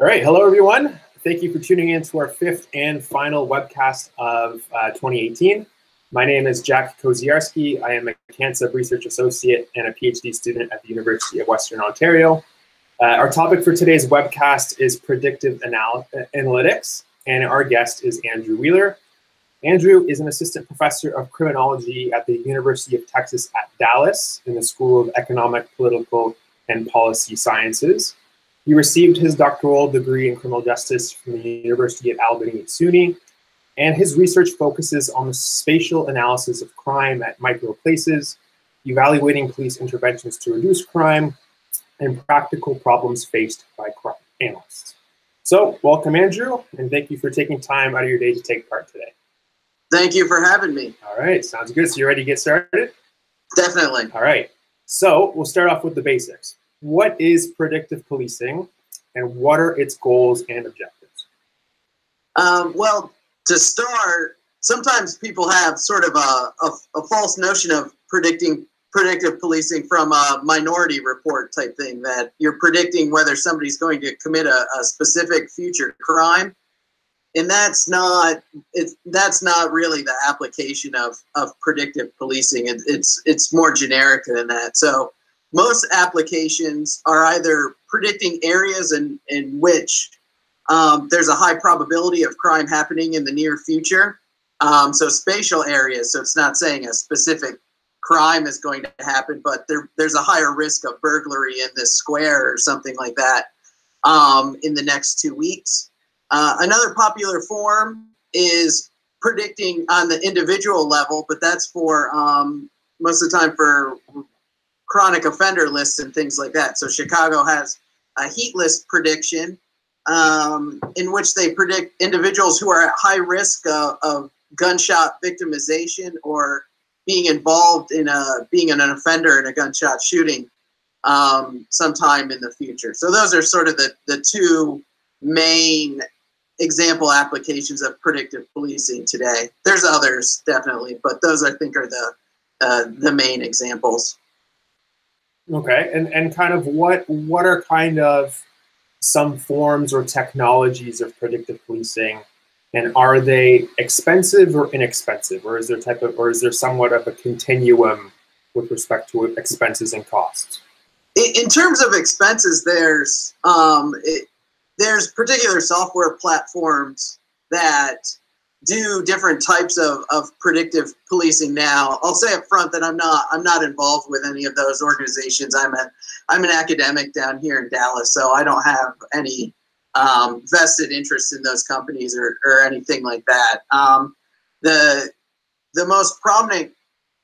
All right, hello everyone. Thank you for tuning in to our fifth and final webcast of 2018. My name is Jack Koziarski. I am a CAN-SEBP Research Associate and a PhD student at the University of Western Ontario. Our topic for today's webcast is predictive analytics, and our guest is Andrew Wheeler. Andrew is an assistant professor of criminology at the University of Texas at Dallas in the School of Economic, Political, and Policy Sciences. He received his doctoral degree in criminal justice from the University of Albany at SUNY, and his research focuses on the spatial analysis of crime at micro places, evaluating police interventions to reduce crime, and practical problems faced by crime analysts. So, welcome, Andrew, and thank you for taking time out of your day to take part today. Thank you for having me. All right, sounds good. So you ready to get started? Definitely. All right, so we'll start off with the basics. What is predictive policing, and what are its goals and objectives? Well, to start, sometimes people have sort of a false notion of predictive policing from a Minority Report type thing, that you're predicting whether somebody's going to commit a specific future crime. And that's not really the application of predictive policing. It's more generic than that. So most applications are either predicting areas in which there's a high probability of crime happening in the near future. So spatial areas, so it's not saying a specific crime is going to happen, but there's a higher risk of burglary in this square or something like that in the next 2 weeks. Another popular form is predicting on the individual level, but that's for most of the time for chronic offender lists and things like that. So Chicago has a heat list prediction in which they predict individuals who are at high risk of gunshot victimization or being involved in being an offender in a gunshot shooting sometime in the future. So those are sort of the two main example applications of predictive policing today. There's others, definitely, but those I think are the main examples. Okay, and kind of what are kind of some forms or technologies of predictive policing, and are they expensive or inexpensive, or is there somewhat of a continuum with respect to expenses and costs? In terms of expenses, there's particular software platforms that do different types of predictive policing now. I'll say up front that I'm not involved with any of those organizations. I'm an academic down here in Dallas, so I don't have any vested interest in those companies or anything like that. The most prominent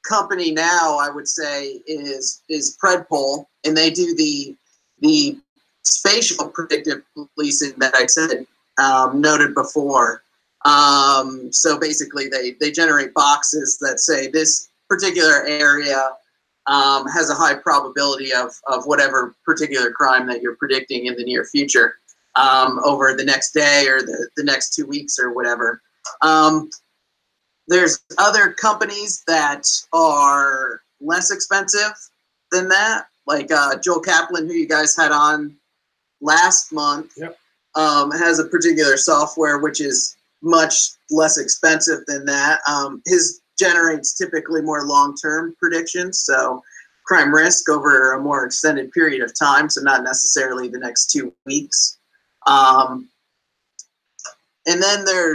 company now, I would say, is Predictive, and they do the spatial predictive policing that I said noted before. So basically they generate boxes that say this particular area has a high probability of whatever particular crime that you're predicting in the near future over the next day or the next 2 weeks or whatever. There's other companies that are less expensive than that, like Joel Kaplan, who you guys had on last month. Yep. Has a particular software which is much less expensive than that. His generates typically more long-term predictions, so crime risk over a more extended period of time, so not necessarily the next 2 weeks. And then there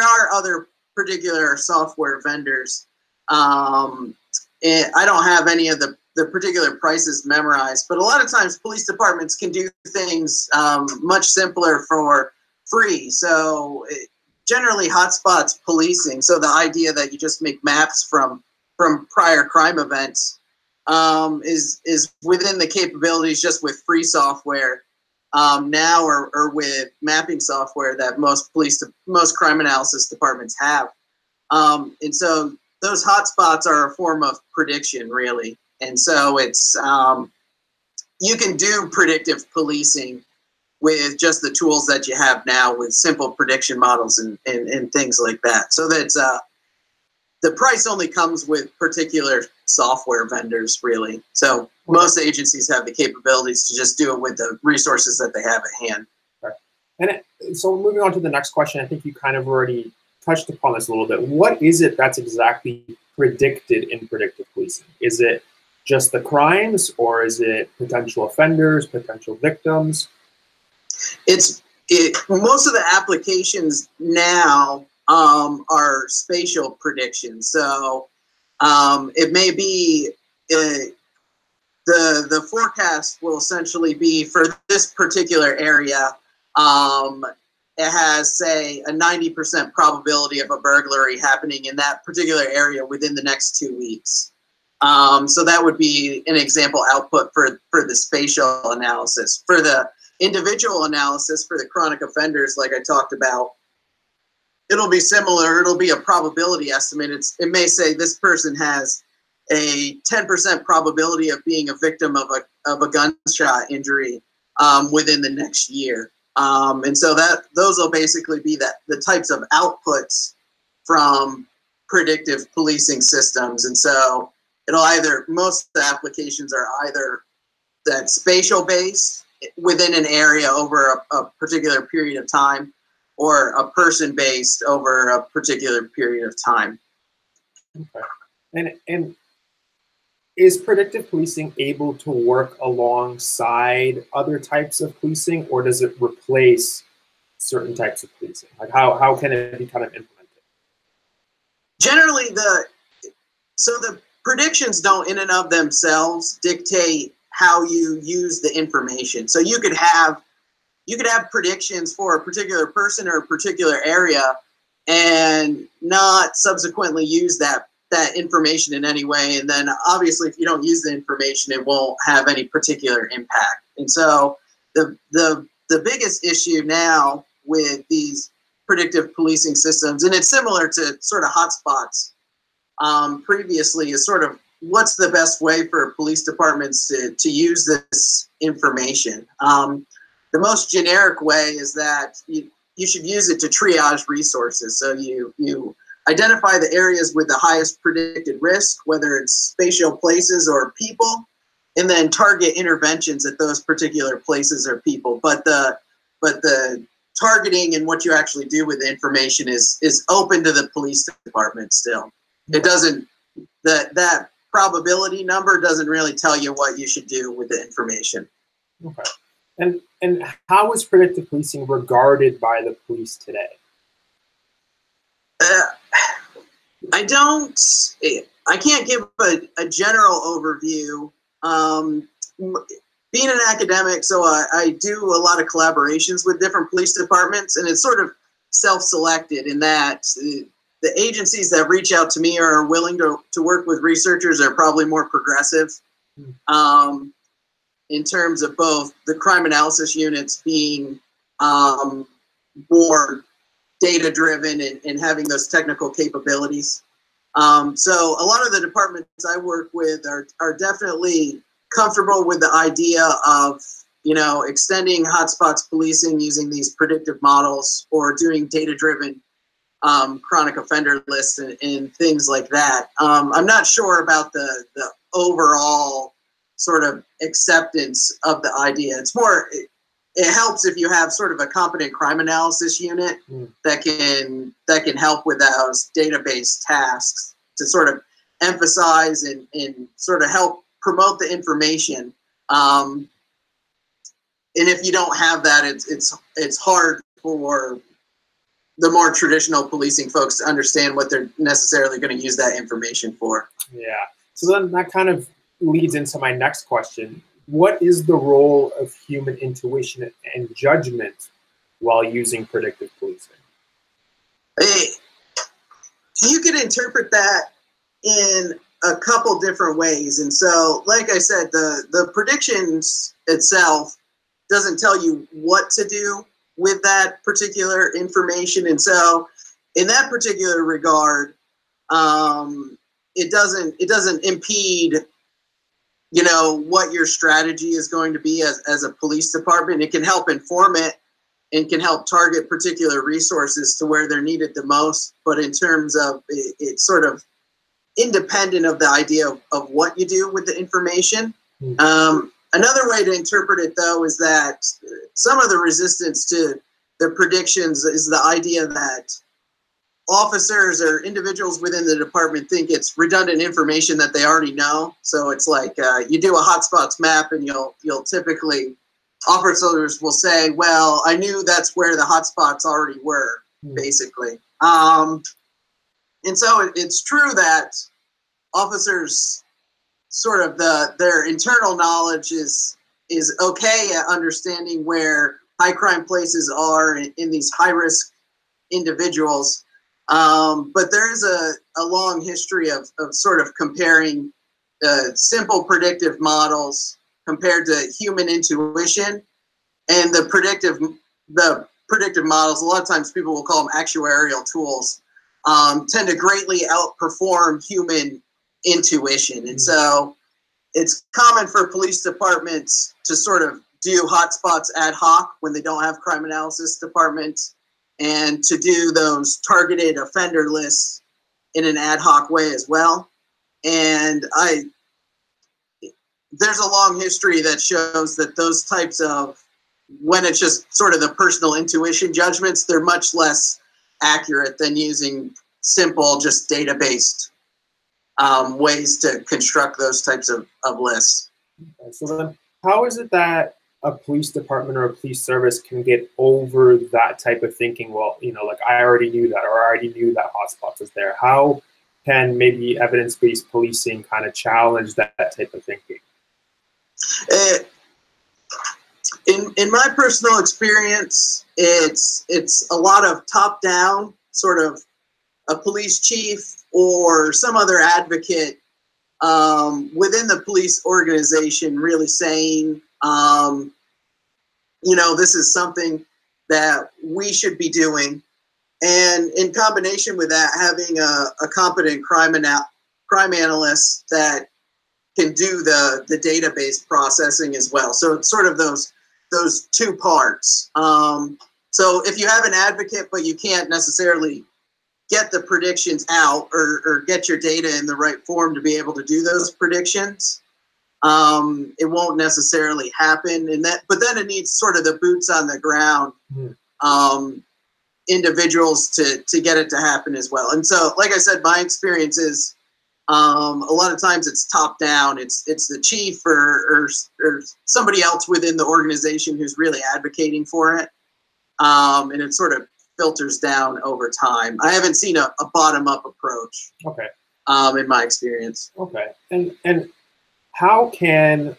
are other particular software vendors. I don't have any of the particular prices memorized, but a lot of times police departments can do things much simpler for free. So generally hotspots policing, so the idea that you just make maps from prior crime events is within the capabilities just with free software now or with mapping software that most crime analysis departments have. And so those hotspots are a form of prediction, really. And so it's you can do predictive policing with just the tools that you have now with simple prediction models and things like that. So that's the price only comes with particular software vendors, really. So most agencies have the capabilities to just do it with the resources that they have at hand. Okay. And so moving on to the next question, I think you kind of already touched upon this a little bit. What is it that's exactly predicted in predictive policing? Is it just the crimes, or is it potential offenders, potential victims? Most of the applications now are spatial predictions. So it may be the forecast will essentially be for this particular area. It has, say, a 90% probability of a burglary happening in that particular area within the next 2 weeks. So that would be an example output for the spatial analysis. For the individual analysis, for the chronic offenders, like I talked about, it'll be similar. It'll be a probability estimate. It may say this person has a 10% probability of being a victim of a gunshot injury within the next year. And so those will basically be the types of outputs from predictive policing systems. And so most of the applications are either that spatial based within an area over a particular period of time, or a person based over a particular period of time. Okay. And is predictive policing able to work alongside other types of policing, or does it replace certain types of policing? Like how can it be kind of implemented? Generally, the predictions don't in and of themselves dictate how you use the information. So you could have predictions for a particular person or a particular area and not subsequently use that information in any way. And then obviously if you don't use the information, it won't have any particular impact. And so the biggest issue now with these predictive policing systems, and it's similar to sort of hotspots previously, is sort of what's the best way for police departments to use this information. The most generic way is that you should use it to triage resources. So you identify the areas with the highest predicted risk, whether it's spatial places or people, and then target interventions at those particular places or people. But the targeting and what you actually do with the information is open to the police department still. It doesn't, that probability number doesn't really tell you what you should do with the information. Okay. And how is predictive policing regarded by the police today? I can't give a general overview. Being an academic, so I do a lot of collaborations with different police departments, and it's sort of self-selected in that the agencies that reach out to me or are willing to work with researchers are probably more progressive. In terms of both the crime analysis units being more data-driven and having those technical capabilities. So a lot of the departments I work with are definitely comfortable with the idea of, extending hotspots policing using these predictive models, or doing data-driven chronic offender lists and things like that. I'm not sure about the overall sort of acceptance of the idea. It's more, it helps if you have sort of a competent crime analysis unit that can help with those database tasks to sort of emphasize and sort of help promote the information. And if you don't have that, it's hard for the more traditional policing folks to understand what they're necessarily going to use that information for. Yeah. So then that kind of leads into my next question. What is the role of human intuition and judgment while using predictive policing? You can interpret that in a couple different ways. And so, like I said, the predictions itself doesn't tell you what to do with that particular information. And so in that particular regard, it doesn't impede what your strategy is going to be as a police department. It can help inform it and can help target particular resources to where they're needed the most. But in terms of it sort of independent of the idea of what you do with the information. Another way to interpret it, though, is that some of the resistance to the predictions is the idea that officers or individuals within the department think it's redundant information that they already know. So it's like you do a hotspots map, and you'll typically, officers will say, "Well, I knew that's where the hotspots already were," basically. And so it's true that officers sort of their internal knowledge is okay at understanding where high crime places are in these high risk individuals. But there is a long history of sort of comparing simple predictive models compared to human intuition, and the predictive models, a lot of times people will call them actuarial tools, tend to greatly outperform human intuition. And so it's common for police departments to sort of do hotspots ad hoc when they don't have crime analysis departments, and to do those targeted offender lists in an ad hoc way as well. And there's a long history that shows that those types of, when it's just sort of the personal intuition judgments, they're much less accurate than using simple, just data-based ways to construct those types of lists. Okay, so then how is it that a police department or a police service can get over that type of thinking? Well, like I already knew that, or I already knew that hotspots is there. How can maybe evidence-based policing kind of challenge that type of thinking? In my personal experience, it's a lot of top-down, sort of a police chief or some other advocate within the police organization really saying, this is something that we should be doing. And in combination with that, having a competent crime analyst that can do the database processing as well. So it's sort of those two parts. So if you have an advocate, but you can't necessarily get the predictions out or get your data in the right form to be able to do those predictions, it won't necessarily happen. But then it needs sort of the boots on the ground individuals to get it to happen as well. And so, like I said, my experience is a lot of times it's top down. It's the chief or somebody else within the organization who's really advocating for it, and it sort of filters down over time. I haven't seen a bottom up approach. Okay. In my experience. Okay. And how can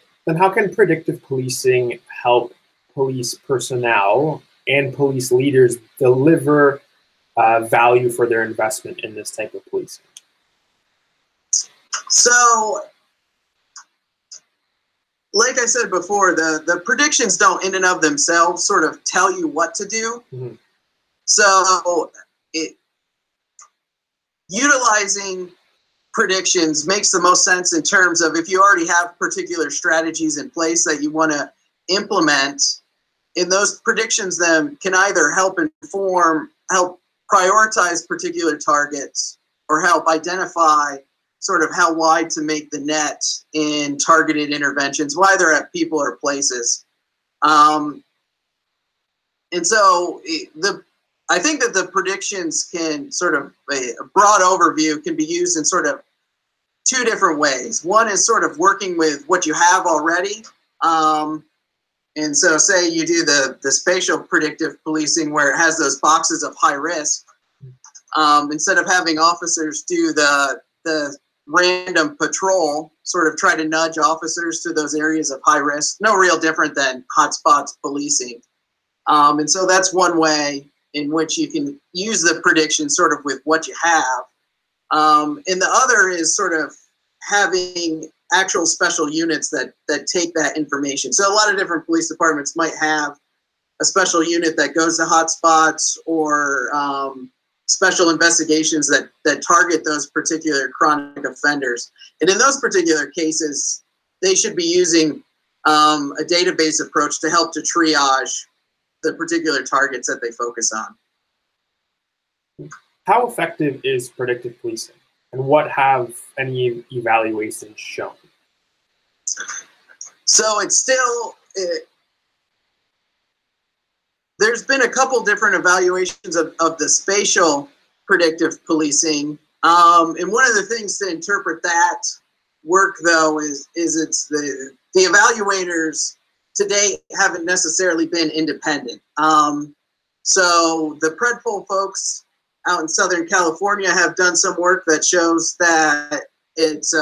predictive policing help police personnel and police leaders deliver value for their investment in this type of policing? So, like I said before, the predictions don't in and of themselves sort of tell you what to do. Mm-hmm. So utilizing predictions makes the most sense in terms of if you already have particular strategies in place that you want to implement, and those predictions then can either help prioritize particular targets or help identify sort of how wide to make the net in targeted interventions, whether at people or places. And so I think that the predictions can sort of, a broad overview can be used in sort of two different ways. One is sort of working with what you have already. And so say you do the spatial predictive policing where it has those boxes of high risk. Instead of having officers do the random patrol, sort of try to nudge officers to those areas of high risk, no real different than hotspots policing. And so that's one way in which you can use the prediction sort of with what you have. And the other is sort of having actual special units that take that information. So a lot of different police departments might have a special unit that goes to hotspots or special investigations that target those particular chronic offenders. And in those particular cases, they should be using a database approach to help to triage the particular targets that they focus on. How effective is predictive policing? And what have any evaluations shown? So it's still, there's been a couple different evaluations of the spatial predictive policing. And one of the things to interpret that work, though, is it's the evaluators to date haven't necessarily been independent. So the Predpol folks out in Southern California have done some work that shows that it's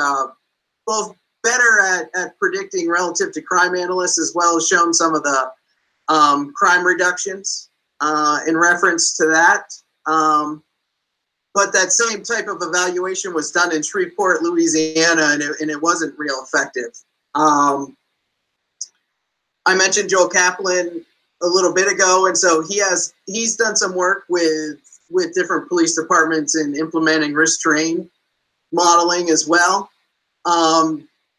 both better at predicting relative to crime analysts, as well as shown some of the crime reductions in reference to that. But that same type of evaluation was done in Shreveport, Louisiana, and it wasn't real effective. I mentioned Joel Kaplan a little bit ago, and so he's done some work with different police departments in implementing risk terrain modeling as well.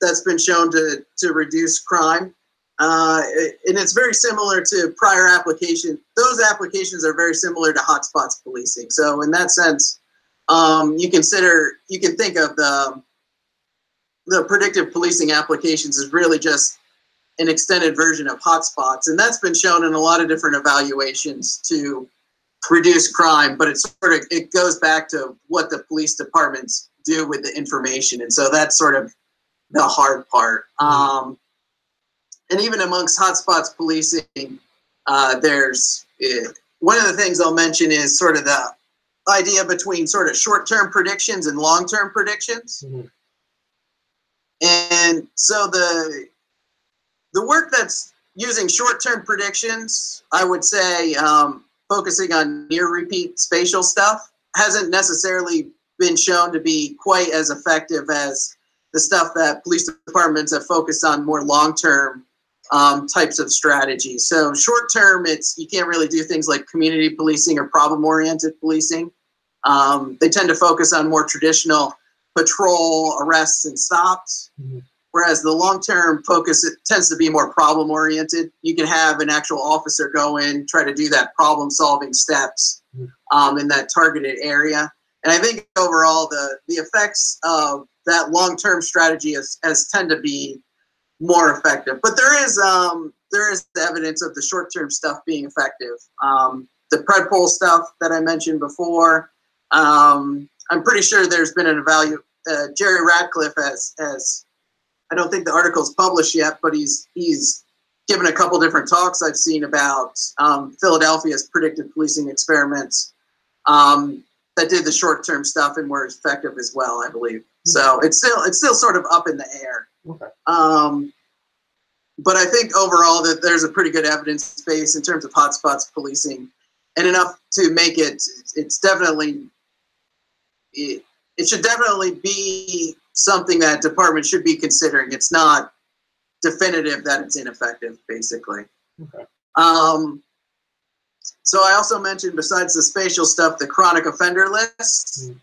That's been shown to reduce crime. And it's very similar to prior applications. Those applications are very similar to hotspots policing. So in that sense, you can think of the predictive policing applications as really just an extended version of hotspots. And that's been shown in a lot of different evaluations to reduce crime, but it goes back to what the police departments do with the information. And so that's sort of the hard part. And even amongst hotspots policing, there's one of the things I'll mention is sort of the idea between sort of short-term predictions and long-term predictions. Mm-hmm. And so the work that's using short-term predictions, I would say focusing on near-repeat spatial stuff, hasn't necessarily been shown to be quite as effective as the stuff that police departments have focused on more long-term types of strategies. So short-term, you can't really do things like community policing or problem-oriented policing. They tend to focus on more traditional patrol, arrests, and stops. Mm-hmm. Whereas the long-term focus, it tends to be more problem-oriented. You can have an actual officer go in, try to do that problem-solving steps in that targeted area. And I think overall, the effects of that long-term strategy has tend to be more effective. But there is evidence of the short-term stuff being effective. The Predpol stuff that I mentioned before, I'm pretty sure there's been an Jerry Ratcliffe has I don't think the article's published yet, but he's given a couple different talks I've seen about Philadelphia's predictive policing experiments that did the short-term stuff and were effective as well, I believe. So it's still sort of up in the air. Okay. But I think overall that there's a pretty good evidence base in terms of hotspots policing, and enough to make it should definitely be something that departments should be considering. It's not definitive that it's ineffective, basically. Okay. So I also mentioned, besides the spatial stuff, the chronic offender list. Mm.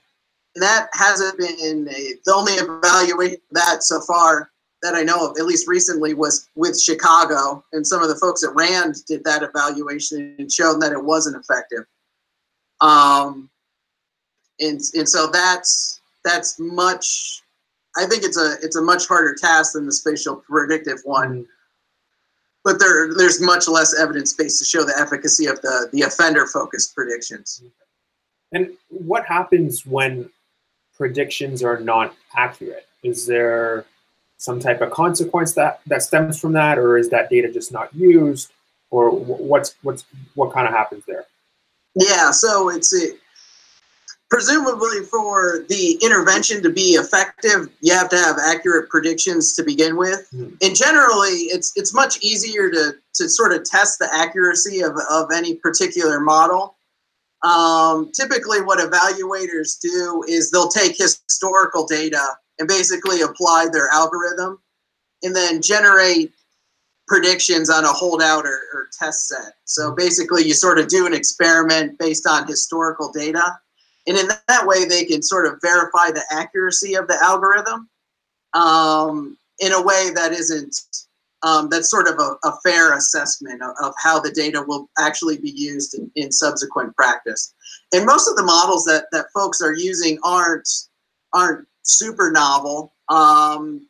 And that hasn't been the only evaluation that so far that I know of, at least recently, was with Chicago. And some of the folks at RAND did that evaluation and showed that it wasn't effective. And so that's much. I think it's a much harder task than the spatial predictive one. Mm-hmm. But there's much less evidence base to show the efficacy of the offender-focused predictions. And what happens when predictions are not accurate? Is there some type of consequence that stems from that, or is that data just not used, or what kind of happens there? Yeah, so presumably for the intervention to be effective, you have to have accurate predictions to begin with. Mm-hmm. And generally, it's much easier to sort of test the accuracy of any particular model. Typically, what evaluators do is they'll take historical data and basically apply their algorithm and then generate predictions on a holdout or test set. So basically, you sort of do an experiment based on historical data. And in that way, they can sort of verify the accuracy of the algorithm in a way that that's sort of a fair assessment of how the data will actually be used in subsequent practice. And most of the models that folks are using aren't aren't super novel.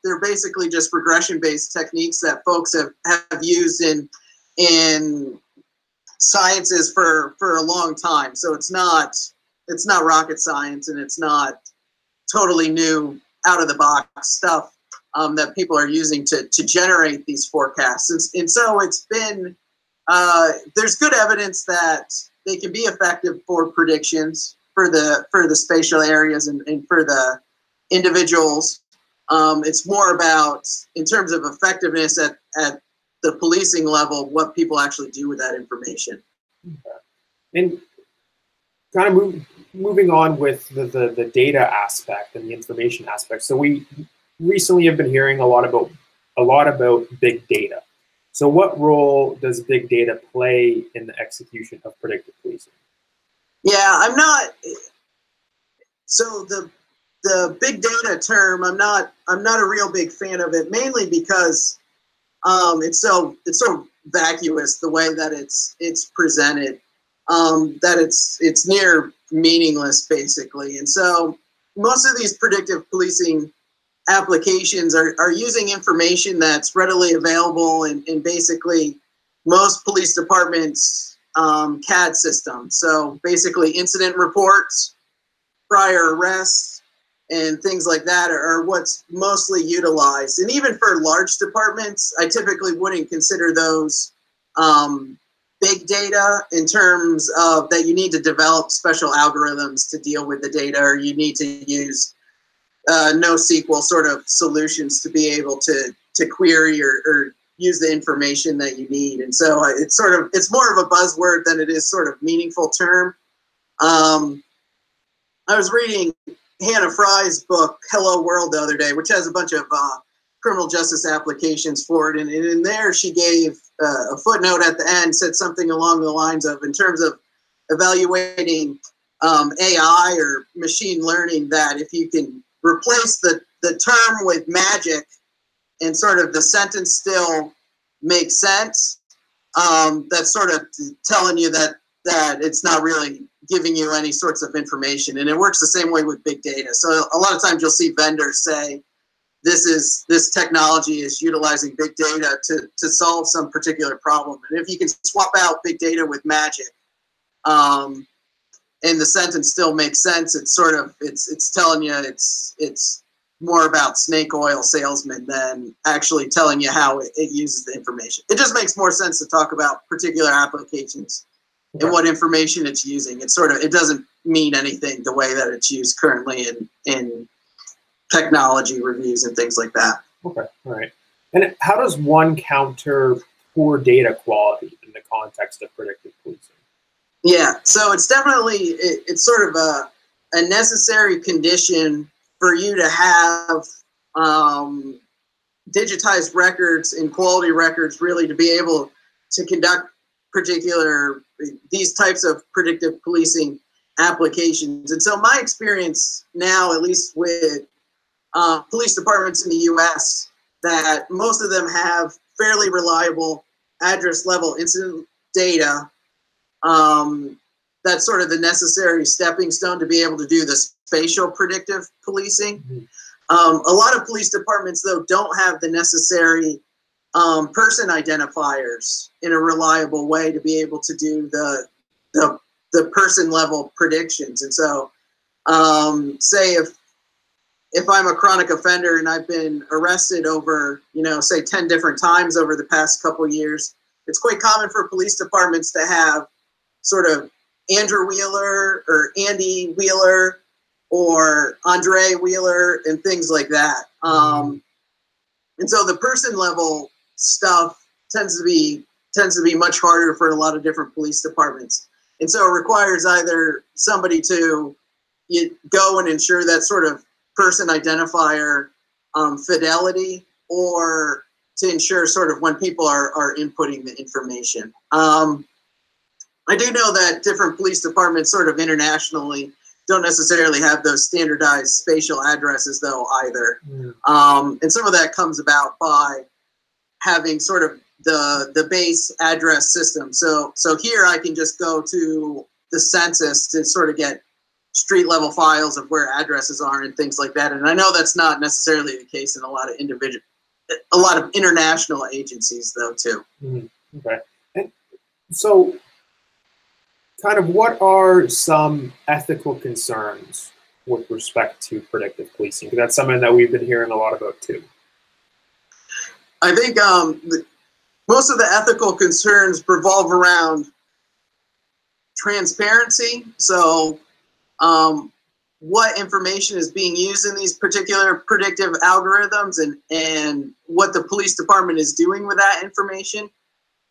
They're basically just regression-based techniques that folks have used in sciences for a long time. So it's not rocket science, and it's not totally new, out of the box stuff that people are using to generate these forecasts. And so it's been, there's good evidence that they can be effective for predictions for the spatial areas and for the individuals. It's more about, in terms of effectiveness at the policing level, what people actually do with that information. Okay. And kind of moving on with the data aspect and the information aspect. So we recently have been hearing a lot about big data. So what role does big data play in the execution of predictive policing? Yeah, I'm not. So the big data term, I'm not a real big fan of it, mainly because it's so vacuous the way that it's presented, that it's near meaningless basically. And so most of these predictive policing applications are using information that's readily available in basically most police departments' CAD systems. So basically incident reports, prior arrests, and things like that are what's mostly utilized. And even for large departments, I typically wouldn't consider those big data, in terms of that you need to develop special algorithms to deal with the data, or you need to use NoSQL sort of solutions to be able to query or use the information that you need. And so it's more of a buzzword than it is sort of meaningful term. I was reading Hannah Fry's book, Hello World, the other day, which has a bunch of criminal justice applications for it. And in there, she gave a footnote at the end, said something along the lines of, in terms of evaluating AI or machine learning, that if you can replace the term with magic and sort of the sentence still makes sense, that's sort of telling you that it's not really giving you any sorts of information. And it works the same way with big data. So a lot of times you'll see vendors say, this technology is utilizing big data to solve some particular problem. And if you can swap out big data with magic, and the sentence still makes sense, it's sort of, it's telling you it's more about snake oil salesmen than actually telling you how it uses the information. It just makes more sense to talk about particular applications and what information it's using. It's sort of, it doesn't mean anything the way that it's used currently in technology reviews and things like that. Okay, all right. And how does one counter poor data quality in the context of predictive policing? Yeah, so it's definitely, it's sort of a necessary condition for you to have digitized records and quality records, really, to be able to conduct these types of predictive policing applications. And so my experience now, at least with police departments in the US, that most of them have fairly reliable address level incident data. That's sort of the necessary stepping stone to be able to do the spatial predictive policing. Mm-hmm. A lot of police departments, though, don't have the necessary person identifiers in a reliable way to be able to do the person level predictions. And so, say if I'm a chronic offender and I've been arrested over, say 10 different times over the past couple of years, it's quite common for police departments to have sort of Andrew Wheeler or Andy Wheeler or Andre Wheeler and things like that. And so the person level stuff tends to be much harder for a lot of different police departments. And so it requires either somebody to go and ensure that sort of person identifier fidelity, or to ensure sort of when people are inputting the information. I do know that different police departments sort of internationally don't necessarily have those standardized spatial addresses, though, either. And some of that comes about by having sort of the base address system. So here I can just go to the census to sort of get street level files of where addresses are and things like that. And I know that's not necessarily the case in a lot of international agencies though too. Mm-hmm. Okay. And so kind of what are some ethical concerns with respect to predictive policing? Because that's something that we've been hearing a lot about too. I think most of the ethical concerns revolve around transparency. So what information is being used in these particular predictive algorithms and what the police department is doing with that information.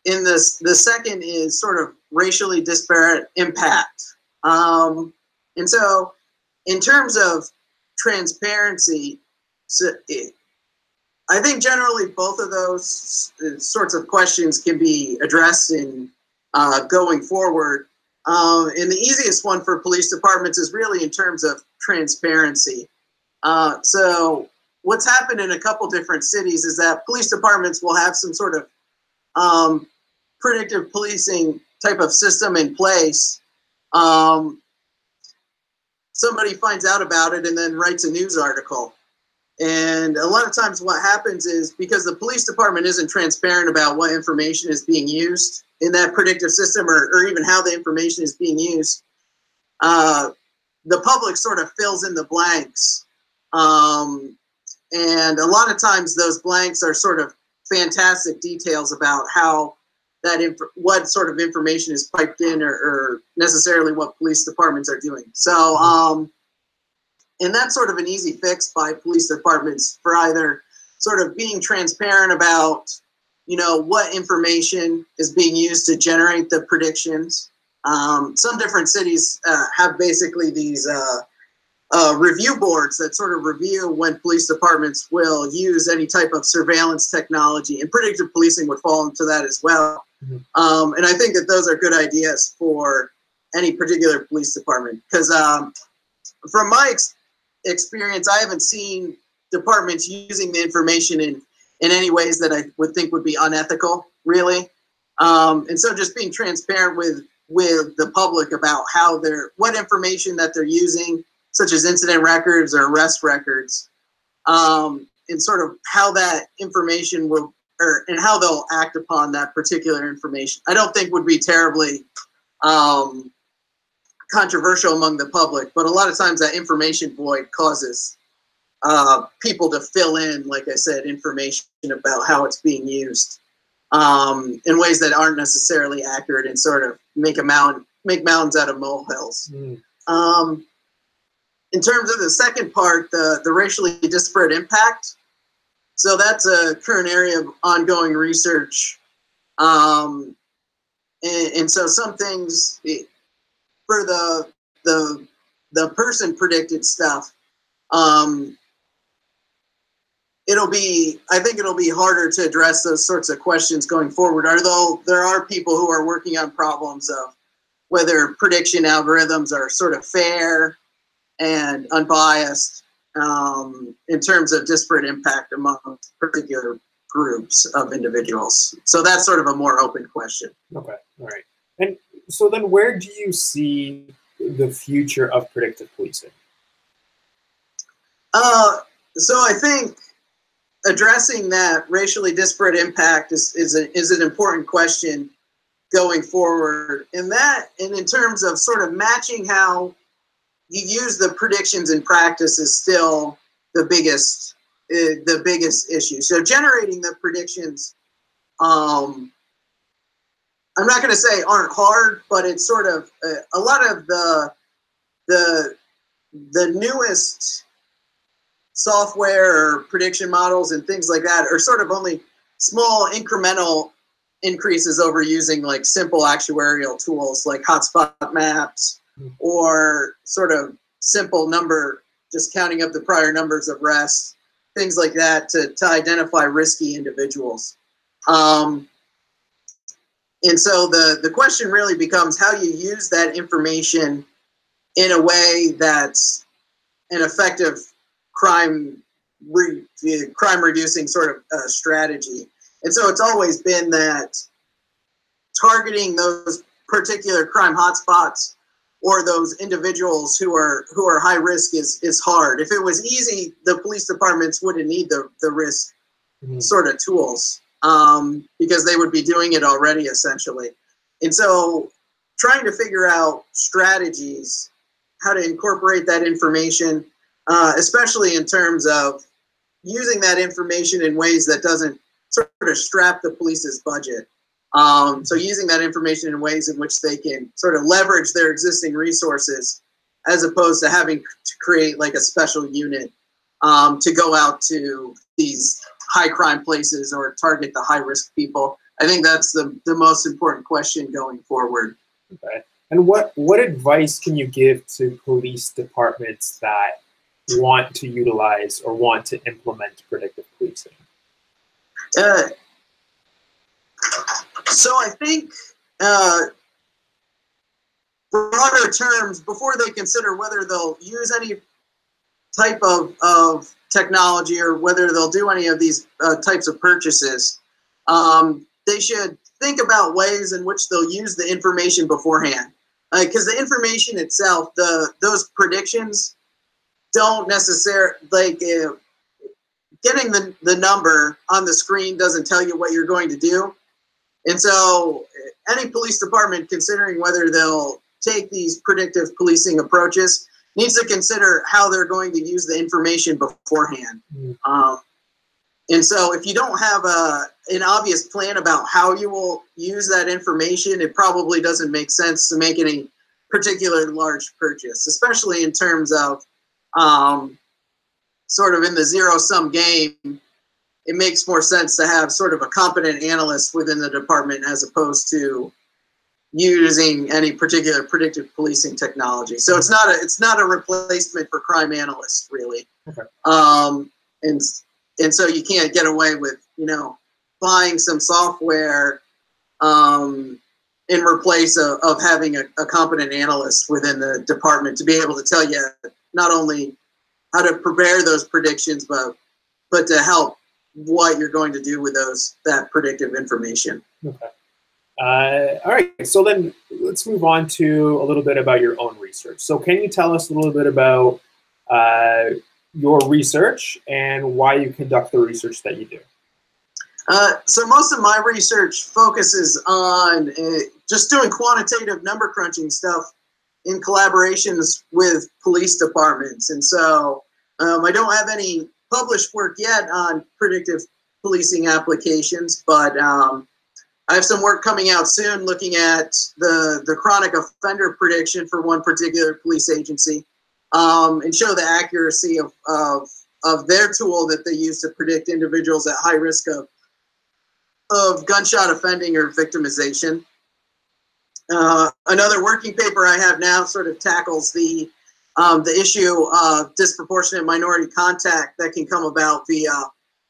In this, the second is sort of racially disparate impact. And so in terms of transparency, I think generally both of those sorts of questions can be addressed in going forward. And the easiest one for police departments is really in terms of transparency. So what's happened in a couple different cities is that police departments will have some sort of predictive policing type of system in place. Somebody finds out about it and then writes a news article. And a lot of times what happens is because the police department isn't transparent about what information is being used in that predictive system or even how the information is being used, the public sort of fills in the blanks. And a lot of times those blanks are sort of fantastic details about how what sort of information is piped in or necessarily what police departments are doing. So, and that's sort of an easy fix by police departments for either sort of being transparent about, what information is being used to generate the predictions. Some different cities have basically these review boards that sort of review when police departments will use any type of surveillance technology, and predictive policing would fall into that as well. Mm-hmm. And I think that those are good ideas for any particular police department because from my experience, I haven't seen departments using the information in any ways that I would think would be unethical, really. And so just being transparent with the public about what information that they're using, such as incident records or arrest records, and sort of how that information and how they'll act upon that particular information, I don't think would be terribly controversial among the public, but a lot of times that information void causes people to fill in, like I said, information about how it's being used in ways that aren't necessarily accurate and sort of make mountains out of molehills. Mm. In terms of the second part, the racially disparate impact, so that's a current area of ongoing research. And so some things for the person predicted stuff, I think it'll be harder to address those sorts of questions going forward, although there are people who are working on problems of whether prediction algorithms are sort of fair and unbiased in terms of disparate impact among particular groups of individuals. So that's sort of a more open question. Okay, all right. And so then where do you see the future of predictive policing? So I think addressing that racially disparate impact is an important question going forward. And in terms of sort of matching how you use the predictions in practice is still the biggest issue. So generating the predictions, I'm not going to say aren't hard, but it's sort of a lot of the newest software or prediction models and things like that are sort of only small incremental increases over using like simple actuarial tools like hotspot maps or sort of simple just counting up the prior numbers of arrests, things like that to identify risky individuals. And so the question really becomes how you use that information in a way that's an effective crime reducing sort of strategy. And so it's always been that targeting those particular crime hotspots or those individuals who are high risk is hard. If it was easy, the police departments wouldn't need the risk sort of tools, because they would be doing it already essentially. And so trying to figure out strategies, how to incorporate that information, especially in terms of using that information in ways that doesn't sort of strap the police's budget. So using that information in ways in which they can sort of leverage their existing resources, as opposed to having to create like a special unit to go out to these high crime places or target the high risk people. I think that's the most important question going forward. Okay. And what advice can you give to police departments that want to utilize or want to implement predictive policing? So I think broader terms, before they consider whether they'll use any type of technology or whether they'll do any of these types of purchases, they should think about ways in which they'll use the information beforehand. Because the information itself, those predictions don't necessarily, like, getting the number on the screen doesn't tell you what you're going to do. And so any police department considering whether they'll take these predictive policing approaches needs to consider how they're going to use the information beforehand. And so if you don't have an obvious plan about how you will use that information, it probably doesn't make sense to make any particular large purchase, especially in terms of sort of in the zero-sum game. It makes more sense to have sort of a competent analyst within the department as opposed to using any particular predictive policing technology. So it's not a replacement for crime analysts, really. Okay. And so you can't get away with, buying some software in replace of having a competent analyst within the department to be able to tell you not only how to prepare those predictions, but to help what you're going to do with that predictive information. Okay. All right. So then let's move on to a little bit about your own research. So can you tell us a little bit about your research and why you conduct the research that you do? So most of my research focuses on just doing quantitative number crunching stuff in collaborations with police departments. And so I don't have any published work yet on predictive policing applications, but I have some work coming out soon looking at the chronic offender prediction for one particular police agency, and show the accuracy of their tool that they use to predict individuals at high risk of gunshot offending or victimization. Another working paper I have now sort of tackles the issue of disproportionate minority contact that can come about via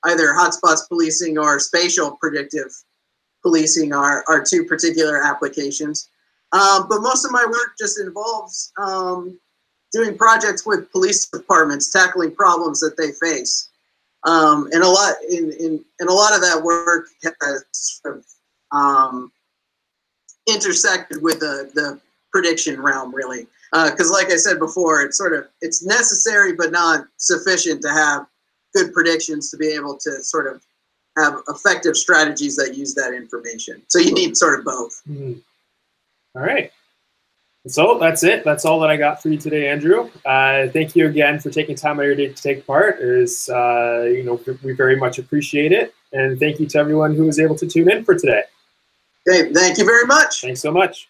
either hotspots policing or spatial predictive policing are two particular applications. But most of my work just involves doing projects with police departments, tackling problems that they face. And a lot of that work has sort of intersected with the prediction realm, really. Because like I said before, it's necessary but not sufficient to have good predictions to be able to sort of have effective strategies that use that information. So you need sort of both. Mm-hmm. All right. So that's it. That's all that I got for you today, Andrew. Thank you again for taking time out of your day to take part. We very much appreciate it. And thank you to everyone who was able to tune in for today. Okay, thank you very much. Thanks so much.